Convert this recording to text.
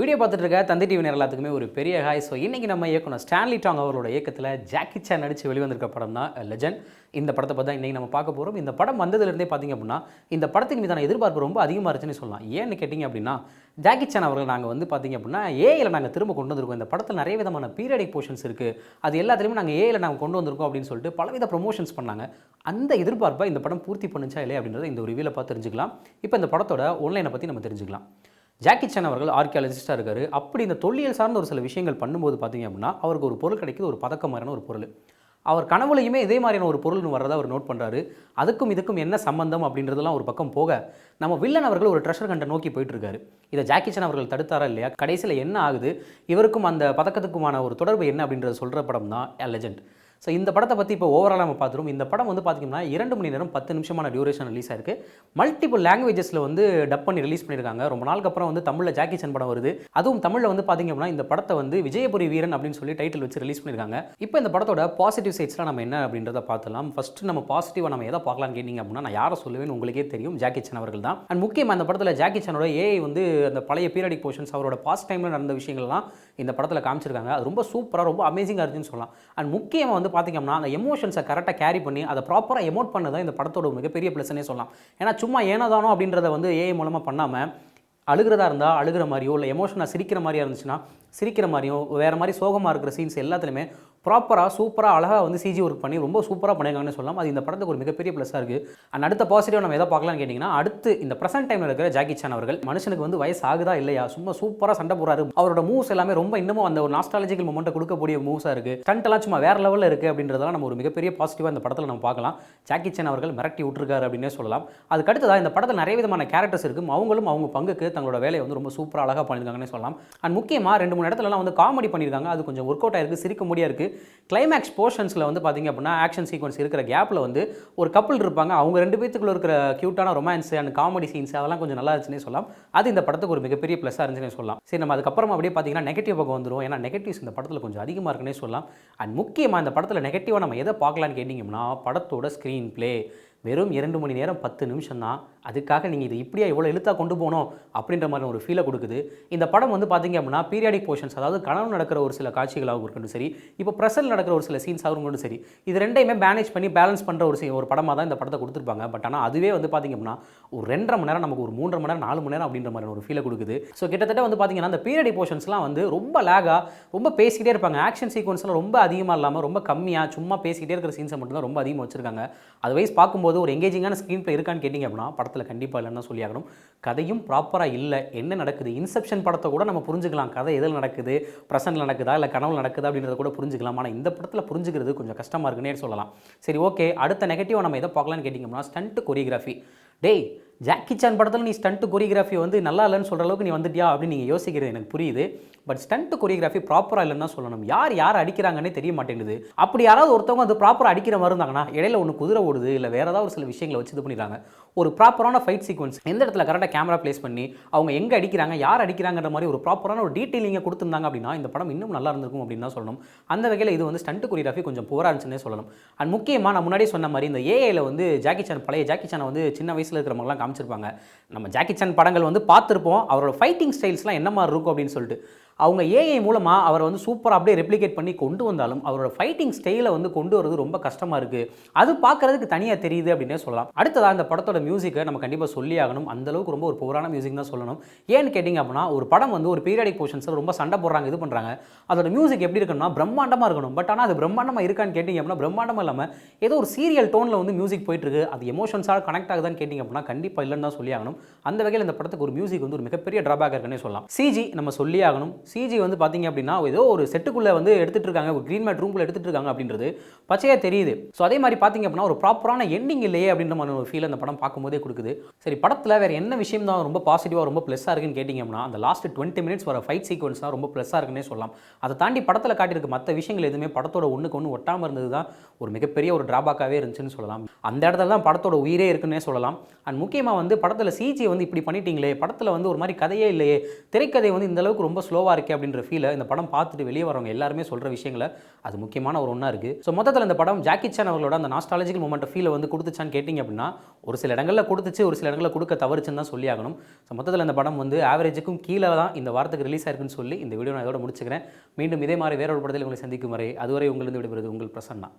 Video பார்த்துட்டு இருக்க தந்தி TV நேரம் எல்லாத்துக்குமே ஒரு பெரிய ஹாய். ஸோ இன்றைக்கி நம்ம இயக்குனர் ஸ்டான்லி டாங் அவரோட இயக்கத்தில் ஜாக்கி சான் நடித்து வெளிவந்திருக்க படம் தான் லெஜண்ட். இந்த படத்தை பற்றி தான் இன்றைக்கி நம்ம பார்க்க போகிறோம். இந்த படம் வந்ததுலேருந்தே பார்த்திங்க அப்படின்னா இந்த படத்தின் மீதான எதிர்பார்ப்பு ரொம்ப அதிகமாக இருந்துச்சுன்னு சொல்லலாம். ஏன்னு கேட்டிங்க அப்படின்னா ஜாக்கி சான் அவர்கள் நாங்கள் வந்து பார்த்திங்க அப்படின்னா ஏஐயில் நாங்கள் திரும்ப கொண்டு வந்திருக்கோம். இந்த படத்தில் நிறைய விதமான பீரியடிக் போர்ஷன்ஸ் இருக்குது, அது எல்லாத்துலேயுமே நாங்கள் ஏஐயில் நாங்கள் கொண்டு வந்திருக்கோம் அப்படின்னு சொல்லிட்டு பலவித ப்ரொமோஷன்ஸ் பண்ணாங்க. அந்த எதிர்பார்ப்பை இந்த படம் பூர்த்தி பண்ணுச்சா இல்லையா அப்படின்றத இந்த ஒரு ரிவ்யூவில் பார்த்து தெரிஞ்சுக்கலாம். இப்போ இந்த படத்தோட ஒன்லைனை பற்றி நம்ம தெரிஞ்சுக்கலாம். ஜாக்கி சான் அவர்கள் ஆர்கியாலஜிஸ்ட்டாக இருக்கார். அப்படி இந்த தொல்லியல் சார்ந்த ஒரு சில விஷயங்கள் பண்ணும்போது பார்த்திங்க அப்படின்னா அவருக்கு ஒரு பொருள் கிடைக்குது, ஒரு பதக்கம் மாதிரியான ஒரு பொருள். அவர் கனவுலையுமே இதே மாதிரியான ஒரு பொருள்னு வர்றதை அவர் நோட் பண்ணுறாரு. அதுக்கும் இதுக்கும் என்ன சம்பந்தம் அப்படின்றதெல்லாம் ஒரு பக்கம் போக, நம்ம வில்லன் அவர்கள் ஒரு ட்ரெஷர் கண்டை நோக்கி போயிட்டுருக்காரு. இதை ஜாக்கி சான் அவர்கள் தடுத்தாரா இல்லையா, கடைசியில் என்ன ஆகுது, இவருக்கும் அந்த பதக்கத்துக்குமான ஒரு தொடர்பு என்ன அப்படின்றத சொல்கிற படம் தான் லெஜண்ட். ஸோ இந்த படத்தை பற்றி இப்போ ஓவராலாக நம்ம பார்த்துருவோம். இந்த படம் வந்து பார்த்திங்கன்னா 2 மணி நேரம் 10 நிமிஷமான டியூரேஷன் ரிலீஸ் ஆயிருக்கு. மல்டிபிள் லாங்குவேஜஸில் வந்து டப் பண்ணி ரிலீஸ் பண்ணியிருக்காங்க. ரொம்ப நாளுக்கு அப்புறம் வந்து தமிழில் ஜாக்கி சான் படம் வருது. அதுவும் தமிழில் வந்து பார்த்திங்க அப்படின்னா இந்த படத்தை வந்து விஜயபுரி வீரன் அப்படின்னு சொல்லி டைட்டில் வச்சு ரிலீஸ் பண்ணியிருக்காங்க. இப்போ இந்த படத்தோட பாசிட்டிவ் சைட்ஸ்லாம் நம்ம என்ன அப்படின்றத பார்த்துலாம். ஃபஸ்ட்டு நம்ம பாசிட்டிவாக நம்ம எதை பார்க்கலான்னு கேட்டிங்க அப்படின்னா நான் யாரை சொல்லுவேன்னு உங்களுக்கே தெரியும், ஜாக்கி சான் அவர்கள் தான். அண்ட் முக்கியமாக இந்த படத்தில் ஜாக்கி சானோட ஏஐ வந்து அந்த பழைய பீரியடிக் போர்ஷன்ஸ் அவரோட பாஸ்ட் டைமில் நடந்த விஷயங்கள்லாம் இந்த படத்தில் காமிச்சிருக்காங்க. அது ரொம்ப சூப்பராக ரொம்ப அமேசிங்காக இருந்துச்சுன்னு சொல்லலாம். அண்ட் முக்கியமாக வந்து பார்த்திங்க அப்படின்னா அந்த எமோஷன்ஸை கரெக்டாக கேரி பண்ணி அதை ப்ராப்பராக எமோட் பண்ணதான் இந்த படத்தோட மிகப்பெரிய ப்ளஸ்னே சொல்லலாம். ஏன்னா சும்மா ஏனோதானோ அப்படின்றத வந்து ஏஐ மூலமாக பண்ணாமல் அழுகிறதா இருந்தால் அழுகிற மாதிரியோ இல்லை எமோஷனாக சிரிக்கிற மாதிரியா இருந்துச்சுன்னா சிரிக்கிற மாதிரியும் வேறு மாதிரி சோகமாக இருக்கிற சீன்ஸ் எல்லாத்துலேயுமே ப்ராப்பராக சூப்பராக அழகாக வந்து சிஜி ஒர்க் பண்ணி ரொம்ப சூப்பராக பண்ணியிருக்காங்கன்னு சொல்லலாம். அது இந்த படத்துக்கு ஒரு மிகப்பெரிய ப்ளஸ்ஸாக இருக்குது. அண்ட் அடுத்த பாசிட்டிவ் நம்ம எதை பார்க்கலாம்னு கேட்டிங்கன்னா அடுத்து இந்த ப்ரெசென்ட் டைமில் இருக்கிற ஜாக்கி சான் அவர்கள் மனுஷனுக்கு வந்து வயசு ஆகுதா இல்லையா, சும்மா சூப்பராக சண்டை போடுறாரு. அவரோட மூவ்ஸ் எல்லாமே ரொம்ப இன்னமும் அந்த ஒரு நாஸ்டாலஜிக்கல் மொமெண்ட்டை கொடுக்கக்கூடிய மூவ்ஸாக இருக்குது. ஸ்டண்ட் எல்லாம் சும்மா வேறு லெவலில் இருக்குது அப்படின்றதெல்லாம் நம்ம ஒரு மிகப்பெரிய பாசிட்டிவாக இந்த படத்தில் நம்ம பார்க்கலாம். ஜாக்கி சான் அவர்கள் மிரட்டி விட்டுருக்காரு அப்படின்னே சொல்லலாம். அதுக்கடுத்ததாக இந்த படத்தில் நிறைய விதமான கேரக்டர்ஸ் இருக்குது. அவங்களும் அவங்க பங்குக்கு தங்களோட வேலையை வந்து ரொம்ப சூப்பராக அழகாக பண்ணியிருக்காங்கன்னு சொல்லலாம். அண்ட் முக்கியமாக 2-3 இடத்துலலாம் வந்து காமெடி பண்ணியிருக்காங்க. அது கொஞ்சம் ஒர்க் அவுட் ஆயிருக்கு, சிரிக்க முடியா இருக்குது. கிளைமேக்ஸ் போர்ஷன்ஸில் வந்து பார்த்திங்க அப்படின்னா ஆக்ஷன் சீக்வன்ஸ் இருக்கிற கேப்பில் வந்து ஒரு கப்பல் இருப்பாங்க. அவங்க 2 பேத்துக்குள்ள இருக்கிற க்யூட்டான ரொமான்ஸ் அண்ட் காமெடி சீன்ஸ் அதெல்லாம் கொஞ்சம் நல்லா இருந்துச்சுன்னே சொல்லலாம். அது இந்த படத்துக்கு ஒரு மிகப்பெரிய ப்ளஸ்ஸாக இருந்துச்சுன்னே சொல்லலாம். சரி, நம்ம அதுக்கப்புறமா அப்படியே பார்த்திங்கன்னா நெகட்டிவ் பக்கம் வந்துடும். ஏன்னா நெகட்டிவ்ஸ் இந்த படத்தில் கொஞ்சம் அதிகமாக இருக்குன்னே சொல்லலாம். அண்ட் முக்கியமாக இந்த படத்தில் நெகட்டிவாக நம்ம எதை பார்க்கலான்னு கேட்டிங்கன்னா படத்தோட ஸ்க்ரீன் ப்ளே வெறும் 2 மணி நேரம் 10 நிமிஷம் தான். அதுக்காக நீங்கள் இது இப்படியா இவ்வளோ எழுத்தாக கொண்டு போகணும் அப்படின்ற மாதிரி ஒரு ஃபீலை கொடுக்குது. இந்த படம் வந்து பார்த்திங்க அப்படின்னா பீரியாடிக் போர்ஷன்ஸ், அதாவது கனவு நடக்கிற ஒரு சில காட்சிகளாகவும் இருக்கட்டும் சரி, இப்போ ப்ரெசன்ட் நடக்கிற ஒரு சில சீன்ஸாகவும் இருக்கட்டும் சரி, இது ரெண்டையுமே மேனேஜ் பண்ணி பேலன்ஸ் பண்ணுற ஒரு படமாக தான் இந்த படத்தை கொடுத்துருப்பாங்க. பட் ஆனால் அதுவே வந்து பார்த்திங்க அப்படின்னா ஒரு 2.5 மணி நேரம் நமக்கு ஒரு 3.5 மணி நேரம் 4 மணி நேரம் அப்படின்ற மாதிரி ஒரு ஃபீலை கொடுக்குது. ஸோ கிட்டத்தட்ட வந்து பார்த்திங்கன்னா அந்த பீரியாடிக் போர்ஷன்ஸ்லாம் வந்து ரொம்ப லேகாக ரொம்ப பேசிக்கிட்டே இருப்பாங்க. ஆக்ஷன் சீக்வன்ஸ்லாம் ரொம்ப அதிகமாக இல்லாமல் ரொம்ப கம்மியாக சும்மா பேசிக்கிட்டே இருக்கிற சீன்ஸை மட்டும்தான் ரொம்ப அதிகமாக வச்சிருக்காங்க. அதர்வைஸ் பார்க்கும்போது ஒரு எங்கேஜிங்கான ஸ்க்ரீன் ப்ளே இருக்கான்னு கேட்டிங்க அப்படின்னா படத்தில் கண்டிப்பாக இல்லைன்னு சொல்லி ஆகணும். கதையும் ப்ராப்பராக இல்லை. என்ன நடக்குது, இன்செப்ஷன் படத்தை கூட நம்ம புரிஞ்சுக்கலாம், கதை எதில் நடக்குது, ப்ரெசென்ட் நடக்குதா இல்லை கனவு நடக்குதா அப்படின்றத கூட புரிஞ்சுக்கலாம். ஆனால் இந்த படத்தில் புரிஞ்சுக்கிறது கொஞ்சம் கஷ்டமாக இருக்குன்னே சொல்லலாம். சரி, ஓகே, அடுத்த நெகட்டிவாக நம்ம எதை பார்க்கலான்னு கேட்டிங்கன்னா ஸ்டண்ட் கொரியோகிராஃபி. டேய், ஜாக்கி சான் படத்தில் நீ ஸ்டண்ட் கொரியோகிராஃபி வந்து நல்லா இல்லைன்னு சொல்கிற அளவுக்கு நீ வந்துட்டியா அப்படின்னு நீங்கள் யோசிக்கிறது எனக்கு புரியுது. பட் ஸ்டண்ட் கொரியோகிராஃபி ப்ராப்பராக இல்லைன்னு தான் சொல்லணும். யார் அடிக்கிறாங்கன்னே தெரிய மாட்டேங்குது. அப்படி யாராவது ஒருத்தவங்க அது ப்ராப்பராக அடிக்கிற மாதிரி இருந்தாங்கன்னா இடையில ஒன்று குதிரை ஓடுது இல்லை வேறு ஏதாவது ஒரு சில விஷயங்களை வச்சு இது பண்ணிடுறாங்க. ஒரு ப்ராப்பரான ஃபைட் சீக்வன்ஸ் எந்த இடத்துல கரெக்டாக கேமரா பிளேஸ் பண்ணி அவங்க எங்கே அடிக்கிறாங்க, யார் அடிக்கிறாங்கன்ற மாதிரி ஒரு ப்ராப்பரான ஒரு டீட்டெயிலிங்கை கொடுத்துருந்தாங்க அப்படின்னா இந்த படம் இன்னும் நல்லா இருந்திருக்கும் அப்படின்னு தான் சொல்லணும். அந்த வகையில் இது வந்து ஸ்டண்ட் கொரியோகிராஃபி கொஞ்சம் போராக இருந்துச்சுன்னே சொல்லணும். அண்ட் முக்கியமாக நான் முன்னாடியே சொன்ன மாதிரி இந்த ஏஐயில் வந்து ஜாக்கி சான் பழைய ஜாக்கி சானை வந்து சின்ன வயசில் இருக்கிறவங்களாம் காமிச்சிருப்பாங்க. நம்ம ஜாக்கி சான் படங்கள் வந்து பார்த்துருப்போம். அவரோட ஃபைட்டிங் ஸ்டைல்ஸ்லாம் என்ன மாதிரி இருக்கும் அப்படின்னு சொல்லிட்டு அவங்க ஏஐ மூலமாக அவரை வந்து சூப்பராக அப்படியே ரெப்ளிகேட் பண்ணி கொண்டு வந்தாலும் அவரோட ஃபைட்டிங் ஸ்டைலை வந்து கொண்டு வரது ரொம்ப கஷ்டமாக இருக்குது. அது பார்க்குறதுக்கு தனியாக தெரியுது அப்படின்னே சொல்லலாம். அடுத்ததாக இந்த படத்தோட மியூசிக்கை நம்ம கண்டிப்பாக சொல்லி ஆகணும். அந்தளவுக்கு ரொம்ப ஒரு புவரான மியூசிக் தான் சொல்லணும். ஏன்னு கேட்டிங்க அப்படின்னா ஒரு படம் வந்து ஒரு பீரியாடிக் போர்ஷன்ஸில் ரொம்ப சண்டை போடுறாங்க, இது பண்ணுறாங்க, அதோட மியூசிக் எப்படி இருக்கணும்னா பிரம்மாண்டமாக இருக்கணும். பட் ஆனால் அது பிரம்மாண்டமாக இருக்கான்னு கேட்டிங்க அப்படின்னா பிரம்மாண்டமாக இல்லாமல் ஏதோ ஒரு சீரியல் டோனில் வந்து மியூசிக் போயிட்டுருக்கு. அது எமோஷன்ஸாக கனெக்ட் ஆகுதான்னு கேட்டிங்க அப்படின்னா கண்டிப்பாக இல்லைன்னு தான் சொல்லி ஆகணும். அந்த வகையில் இந்த படத்துக்கு ஒரு மியூசிக் வந்து ஒரு மிகப்பெரிய ட்ராபேக் இருக்குன்னே சொல்லலாம். சிஜி நம்ம சொல்லி ஆகணும். சிஜி வந்து பார்த்தீங்க அப்படின்னா ஏதோ ஒரு செட்டுக்குள்ளே வந்து எடுத்துகிட்டு இருக்காங்க, ஒரு க்ரீன் மேட் ரூம்குள்ளே எடுத்துகிட்டு இருக்காங்க அப்படின்றது பச்சையாக தெரியுது. ஸோ அதே மாதிரி பார்த்தீங்க அப்படின்னா ஒரு ப்ராப்பரான எண்டிங் இல்லையே அப்படின்ற மாதிரி ஒரு ஃபீல் அந்த படம் பார்க்கும்போதே கொடுக்குது. சரி, படத்தில் வேறு என்ன விஷயம் தான் ரொம்ப பாசிட்டிவாக ரொம்ப ப்ளஸ்ஸாக இருக்குன்னு கேட்டிங்க அப்படின்னா அந்த லாஸ்ட் 20 மினிட்ஸ் வர ஃபைட் சீக்வன்ஸ் தான் ரொம்ப ப்ளஸ்ஸாக இருக்குன்னே சொல்லலாம். அதை தாண்டி படத்தில் காட்டியிருக்க மற்ற விஷயங்கள் எதுவுமே படத்தோட ஒன்றுக்கு ஒன்று ஒட்டாமல் இருந்தது தான் ஒரு மிகப்பெரிய ஒரு ட்ராபேக்காகவே இருந்துச்சுன்னு சொல்லலாம். அந்த இடத்துல தான் படத்தோட உயிரே இருக்குன்னே சொல்லலாம். அண்ட் முக்கியமாக வந்து படத்தில் சிஜி வந்து இப்படி பண்ணிட்டீங்களே, படத்தில் வந்து ஒரு மாதிரி கதையே இல்லையே, திரைக்கதை வந்து இந்த அளவுக்கு ரொம்ப ஸ்லோவாக இருக்கே அப்படின்ற ஃபீலை இந்த படம் பார்த்துட்டு வெளியே வரவங்க எல்லாருமே சொல்கிற விஷயங்களை அது முக்கியமான ஒரு ஒன்றா இருக்குது. ஸோ மொத்தத்தில் இந்த படம் ஜாக்கி சான் அவர்களோட அந்த நாஸ்டாலஜிக்கல் மூமெண்ட் ஃபீலை வந்து கொடுத்துச்சான்னு கேட்டிங்க அப்படின்னா ஒரு சில இடங்களில் கொடுத்துச்சு, ஒரு சில இடங்களில் கொடுக்க தவறுச்சுன்னு தான் சொல்லி ஆகணும். ஸோ மொத்தத்தில் இந்த படம் வந்து ஆவரேஜுக்கும் கீழே தான் இந்த வாரத்துக்கு ரிலீஸ் ஆயிருக்குன்னு சொல்லி இந்த வீடியோ நான் இதோட முடிச்சுக்கிறேன். மீண்டும் இதே மாதிரி வேற ஒரு படத்தில் உங்களை சந்திக்கும் வரை அதுவரை உங்களிருந்து விடுபடுவது உங்கள் பிரசன்னா.